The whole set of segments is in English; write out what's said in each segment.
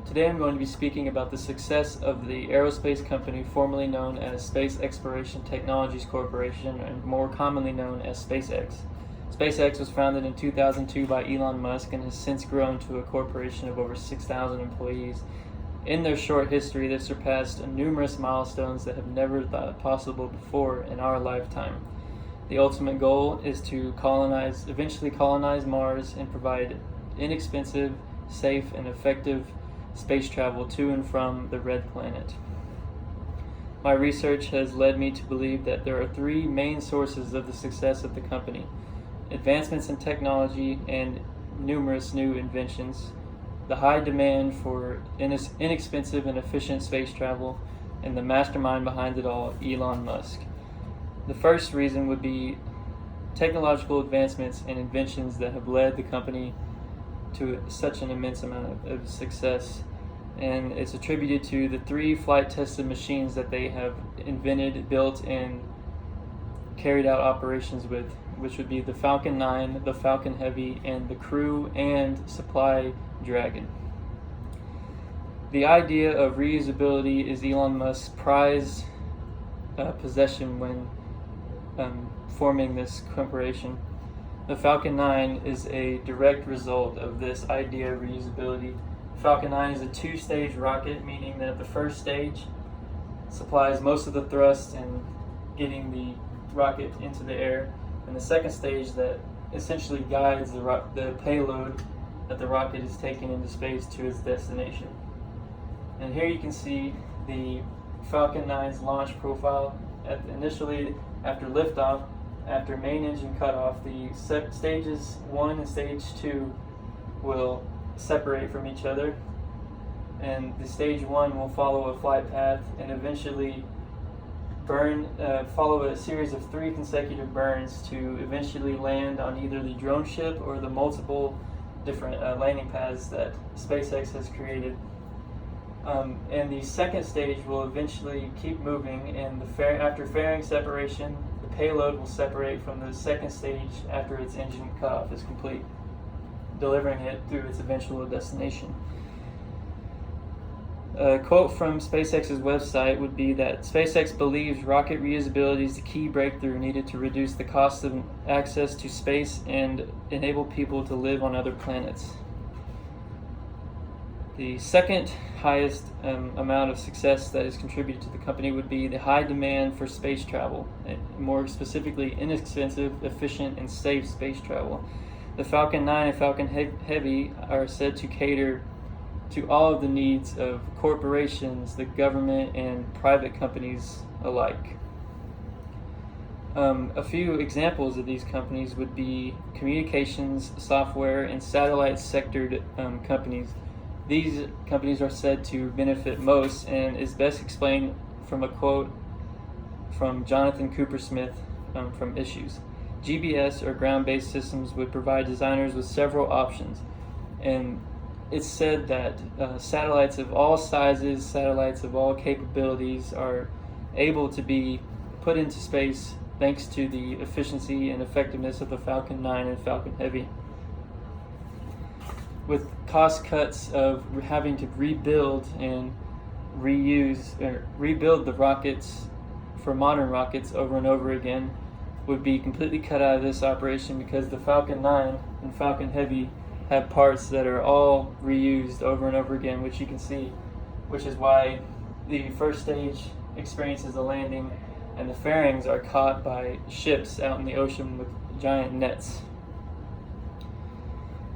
Today I'm going to be speaking about the success of the aerospace company formerly known as Space Exploration Technologies Corporation, and more commonly known as SpaceX. SpaceX was founded in 2002 by Elon Musk and has since grown to a corporation of over 6,000 employees. In their short history, they've surpassed numerous milestones that have never thought possible before in our lifetime. The ultimate goal is to eventually colonize Mars and provide inexpensive, safe, and effective space travel to and from the Red Planet. My research has led me to believe that there are three main sources of the success of the company: advancements in technology and numerous new inventions, the high demand for inexpensive and efficient space travel, and the mastermind behind it all, Elon Musk. The first reason would be technological advancements and inventions that have led the company to such an immense amount of success, and it's attributed to the three flight-tested machines that they have invented, built, and carried out operations with, which would be the Falcon 9, the Falcon Heavy, and the Crew and Supply Dragon. The idea of reusability is Elon Musk's prized possession when forming this corporation. The Falcon 9 is a direct result of this idea of reusability. Falcon 9 is a two-stage rocket, meaning that the first stage supplies most of the thrust and getting the rocket into the air, and the second stage that essentially guides the payload that the rocket is taking into space to its destination. And here you can see the Falcon 9's launch profile. Initially, after liftoff, after main engine cutoff, the stages 1 and stage 2 will separate from each other, and the stage 1 will follow a flight path and eventually follow a series of 3 consecutive burns to eventually land on either the drone ship or the multiple different landing pads that SpaceX has created. And the second stage will eventually keep moving, and after fairing separation, the payload will separate from the second stage after its engine cutoff is complete, delivering it through its eventual destination. A quote from SpaceX's website would be that SpaceX believes rocket reusability is the key breakthrough needed to reduce the cost of access to space and enable people to live on other planets. The second highest amount of success that is contributed to the company would be the high demand for space travel, and more specifically inexpensive, efficient, and safe space travel. The Falcon 9 and Falcon Heavy are said to cater to all of the needs of corporations, the government, and private companies alike. A few examples of these companies would be communications, software, and satellite sectored companies. These companies are said to benefit most, and is best explained from a quote from Jonathan Cooper-Smith from Issues. GBS, or ground-based systems, would provide designers with several options, and it's said that satellites of all sizes, satellites of all capabilities are able to be put into space thanks to the efficiency and effectiveness of the Falcon 9 and Falcon Heavy. With cost cuts of having to rebuild and rebuild the rockets for modern rockets over and over again would be completely cut out of this operation, because the Falcon 9 and Falcon Heavy have parts that are all reused over and over again, which you can see, which is why the first stage experiences a landing and the fairings are caught by ships out in the ocean with giant nets.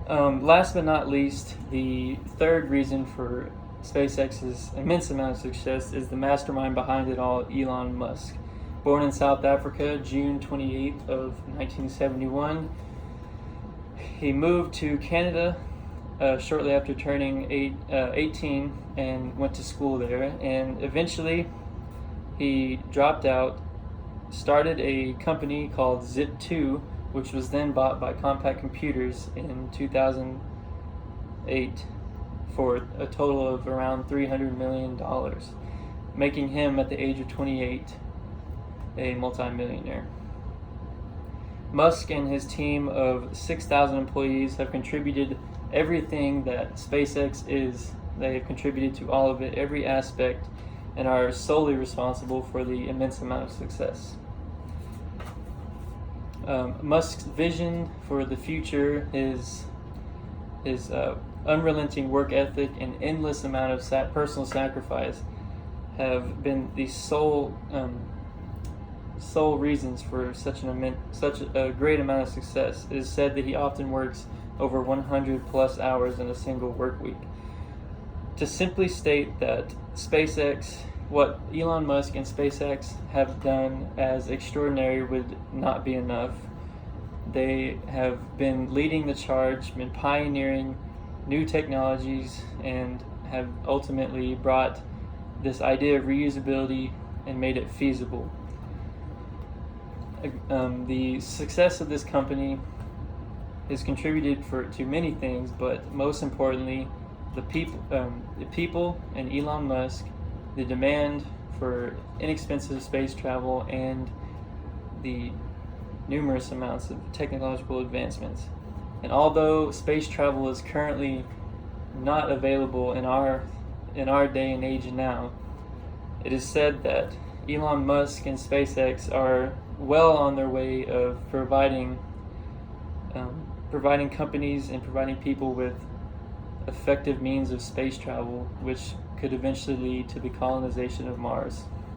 Last but not least, the third reason for SpaceX's immense amount of success is the mastermind behind it all, Elon Musk. Born in South Africa, June 28th of 1971, he moved to Canada shortly after turning 18 and went to school there, and eventually he dropped out, started a company called Zip2, which was then bought by Compaq Computers in 2008 for a total of around $300 million, making him, at the age of 28, a multimillionaire. Musk and his team of 6,000 employees have contributed everything that SpaceX is They have contributed to all of it, every aspect, and are solely responsible for the immense amount of success. Musk's vision for the future, his unrelenting work ethic, and endless amount of personal sacrifice have been the sole reasons for such a great amount of success. It is said that he often works over 100 plus hours in a single work week. To simply state that what Elon Musk and SpaceX have done as extraordinary would not be enough. They have been leading the charge, been pioneering new technologies, and have ultimately brought this idea of reusability and made it feasible. The success of this company is contributed to many things, but most importantly, the people and Elon Musk, the demand for inexpensive space travel, and the numerous amounts of technological advancements. And although space travel is currently not available in our day and age now, it is said that Elon Musk and SpaceX are well on their way of providing companies and providing people with effective means of space travel, which could eventually lead to the colonization of Mars.